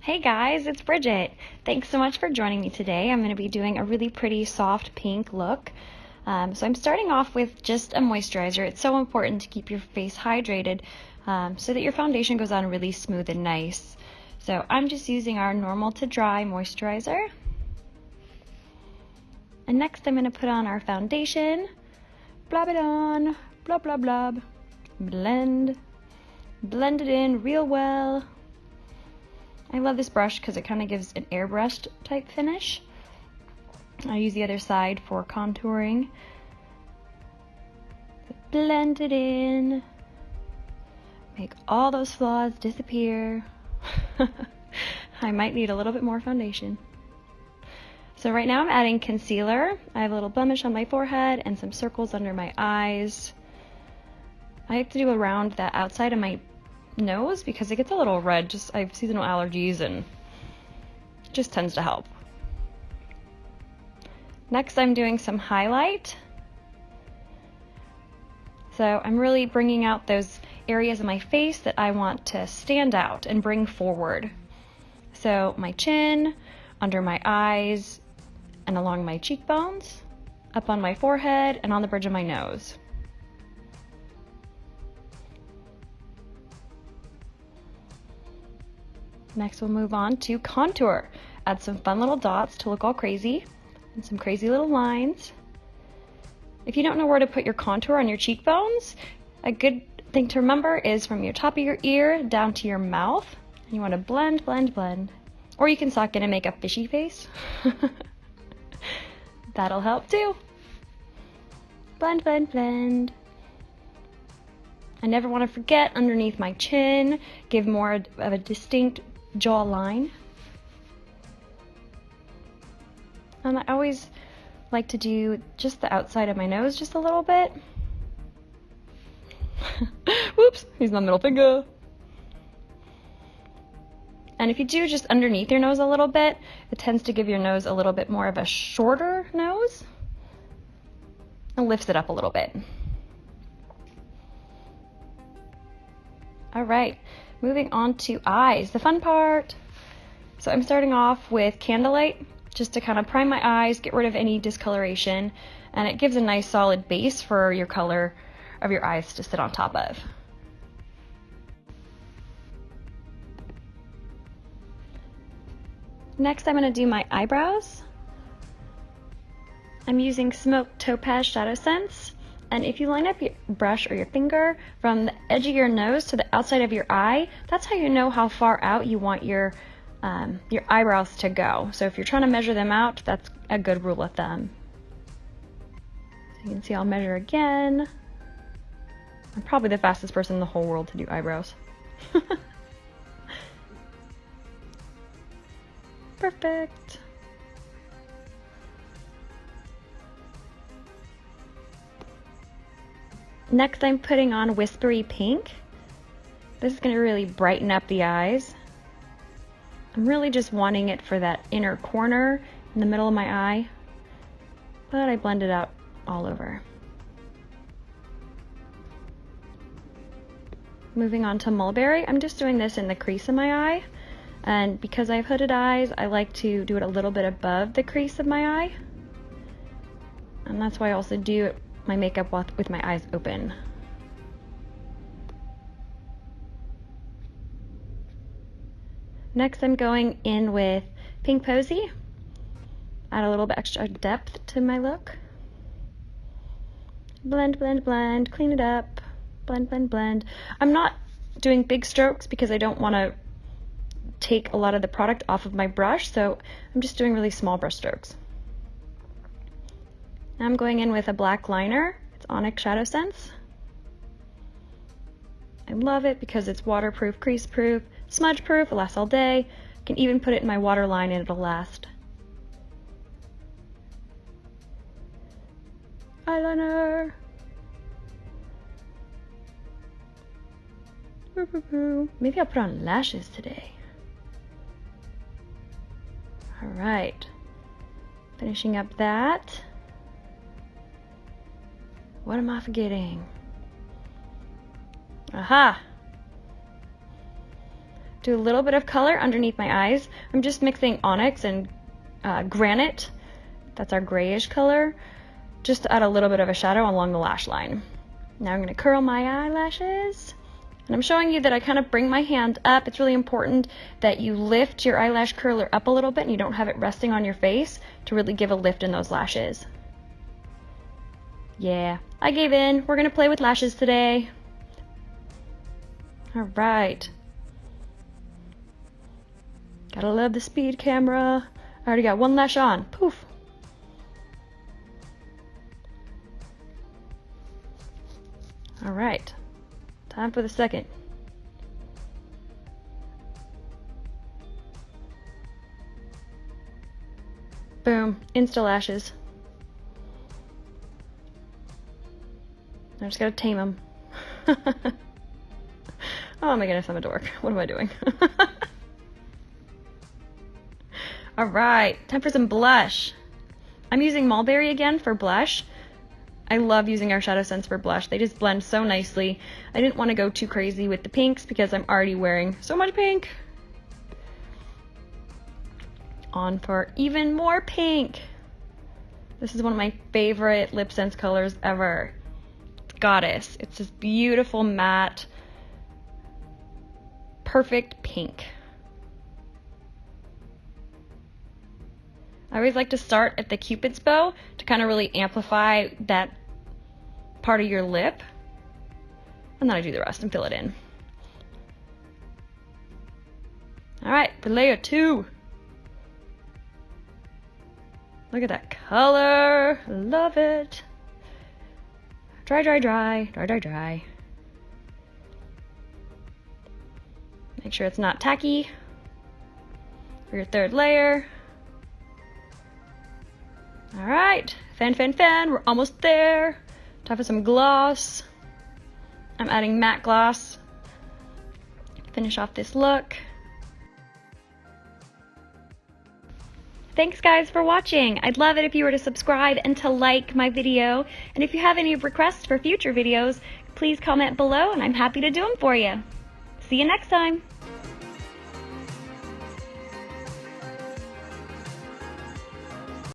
Hey guys, it's Bridget. Thanks so much for joining me today. I'm going to be doing a really pretty soft pink look. So I'm starting off with just a moisturizer. It's so important to keep your face hydrated so that your foundation goes on really smooth and nice. So I'm just using our normal to dry moisturizer. And next I'm going to put on our foundation. Blob it on, blob blob blob. Blend it in real well. I love this brush because it kind of gives an airbrushed type finish. I use the other side for contouring. Blend it in. Make all those flaws disappear. I might need a little bit more foundation. So right now I'm adding concealer. I have a little blemish on my forehead and some circles under my eyes. I have to do around that outside of my nose because it gets a little red. I have seasonal allergies and it just tends to help. Next I'm doing some highlight. So I'm really bringing out those areas of my face that I want to stand out and bring forward. So my chin, under my eyes, and along my cheekbones, up on my forehead, and on the bridge of my nose. Next we'll move on to contour. Add some fun little dots to look all crazy and some crazy little lines. If you don't know where to put your contour on your cheekbones, a good thing to remember is from your top of your ear down to your mouth. And you want to blend, blend, blend. Or you can sock in and make a fishy face. That'll help too. Blend, blend, blend. I never want to forget underneath my chin, give more of a distinct jawline. And I always like to do just the outside of my nose just a little bit. Whoops, he's my middle finger. And if you do just underneath your nose a little bit, it tends to give your nose a little bit more of a shorter nose and lifts it up a little bit. All right, moving on to eyes, the fun part. So I'm starting off with Candlelight, just to kind of prime my eyes, get rid of any discoloration, and it gives a nice solid base for your color of your eyes to sit on top of. Next, I'm going to do my eyebrows. I'm using Smoked Topaz ShadowSense. And if you line up your brush or your finger from the edge of your nose to the outside of your eye, that's how you know how far out you want your eyebrows to go. So if you're trying to measure them out, that's a good rule of thumb. So you can see I'll measure again. I'm probably the fastest person in the whole world to do eyebrows. Perfect. Next I'm putting on Whispery Pink. This is going to really brighten up the eyes. I'm really just wanting it for that inner corner in the middle of my eye, but I blend it out all over. Moving on to Mulberry, I'm just doing this in the crease of my eye, and because I have hooded eyes, I like to do it a little bit above the crease of my eye, and that's why I also do my makeup with my eyes open. Next I'm going in with Pink Posey. Add a little bit extra depth to my look. Blend, blend, blend, clean it up. Blend, blend, blend. I'm not doing big strokes because I don't want to take a lot of the product off of my brush, so I'm just doing really small brush strokes. Now I'm going in with a black liner. It's Onxy ShadowSense. I love it because it's waterproof, crease proof, smudge proof, it lasts all day. I can even put it in my waterline and it'll last. Eyeliner. Maybe I'll put on lashes today. All right, finishing up that. What am I forgetting? Aha! do a little bit of color underneath my eyes. I'm just mixing Onyx and Granite. That's our grayish color. Just to add a little bit of a shadow along the lash line. Now I'm going to curl my eyelashes. And I'm showing you that I kind of bring my hand up. It's really important that you lift your eyelash curler up a little bit and you don't have it resting on your face to really give a lift in those lashes. Yeah, I gave in. We're going to play with lashes today. All right. Gotta love the speed camera. I already got one lash on. Poof. All right. Time for the second. Boom. Insta lashes. I just gotta tame them. Oh my goodness, I'm a dork. What am I doing? All right, time for some blush. I'm using Mulberry again for blush. I love using our ShadowSense for blush. They just blend so nicely. I didn't want to go too crazy with the pinks because I'm already wearing so much pink. On for even more pink. This is one of my favorite LipSense colors ever. Goddess. It's this beautiful matte, perfect pink. I always like to start at the Cupid's bow to kind of really amplify that part of your lip. And then I do the rest and fill it in. All right, for layer 2. Look at that color. Love it. Dry, dry, dry, dry, dry, dry. Make sure it's not tacky for your third layer. All right, fan, fan, fan, we're almost there. Time for some gloss. I'm adding matte gloss. Finish off this look. Thanks guys for watching. I'd love it if you were to subscribe and to like my video. And if you have any requests for future videos, please comment below and I'm happy to do them for you. See you next time.